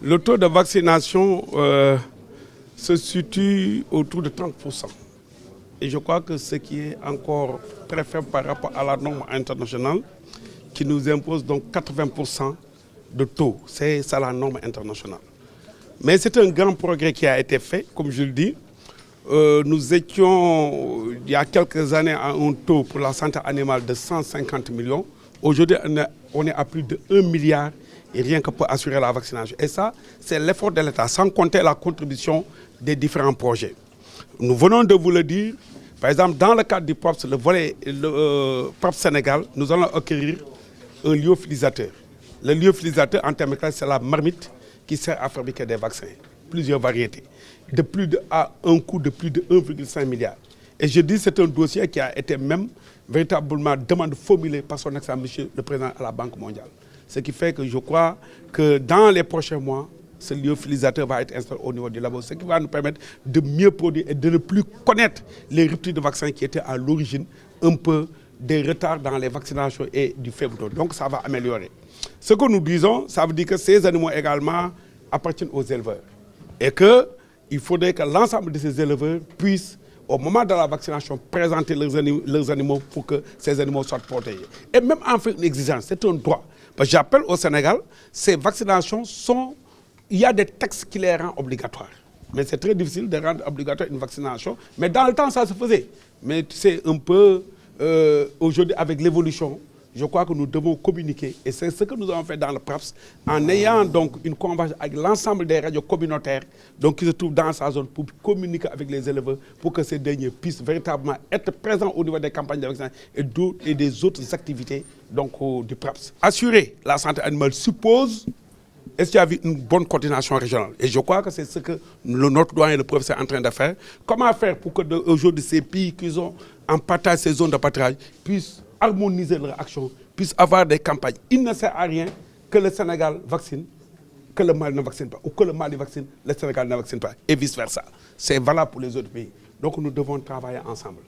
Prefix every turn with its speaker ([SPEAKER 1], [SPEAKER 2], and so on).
[SPEAKER 1] Le taux de vaccination se situe autour de 30%. Et je crois que ce qui est encore très faible par rapport à la norme internationale, qui nous impose donc 80% de taux. C'est ça la norme internationale. Mais c'est un grand progrès qui a été fait, comme je le dis. Nous étions, il y a quelques années, à un taux pour la santé animale de 150 millions. Aujourd'hui, on est à plus de 1 milliard et rien que pour assurer la vaccination. Et ça, c'est l'effort de l'État, sans compter la contribution des différents projets. Nous venons de vous le dire. Par exemple, dans le cadre du PROPS, le volet PROPS Sénégal, nous allons acquérir un lyophilisateur. Le lyophilisateur, en termes de classe, c'est la marmite qui sert à fabriquer des vaccins, plusieurs variétés, à un coût de plus de 1,5 milliard. Et je dis c'est un dossier qui a été même véritablement formulée par son excellence, monsieur le président de la Banque mondiale. Ce qui fait que je crois que dans les prochains mois, ce lyophilisateur va être installé au niveau du labo, ce qui va nous permettre de mieux produire et de ne plus connaître les ruptures de vaccins qui étaient à l'origine un peu des retards dans les vaccinations et du faible taux. Donc ça va améliorer. Ce que nous disons, ça veut dire que ces animaux également appartiennent aux éleveurs. Et qu'il faudrait que l'ensemble de ces éleveurs puissent, au moment de la vaccination, présenter leurs animaux pour que ces animaux soient protégés. Et même en fait une exigence, c'est un droit. Parce que j'appelle au Sénégal, ces vaccinations sont... Il y a des textes qui les rendent obligatoires. Mais c'est très difficile de rendre obligatoire une vaccination. Mais dans le temps, ça se faisait. Mais c'est un peu... aujourd'hui, avec l'évolution, je crois que nous devons communiquer. Et c'est ce que nous avons fait dans le PRAPS, en ayant donc une convention avec l'ensemble des radios communautaires donc, qui se trouvent dans sa zone pour communiquer avec les éleveurs pour que ces derniers puissent véritablement être présents au niveau des campagnes de vaccination et des autres activités donc, du PRAPS. Assurer la santé animale suppose est-ce qu'il y a une bonne coordination régionale? Et je crois que c'est ce que notre doyen, le professeur, est en train de faire. Comment faire pour que aujourd'hui ces pays qui ont en partage ces zones de pâturage puissent harmoniser leur action, puissent avoir des campagnes? Il ne sert à rien que le Sénégal vaccine, que le Mali ne vaccine pas, ou que le Mali vaccine, le Sénégal ne vaccine pas, et vice-versa. C'est valable pour les autres pays. Donc nous devons travailler ensemble.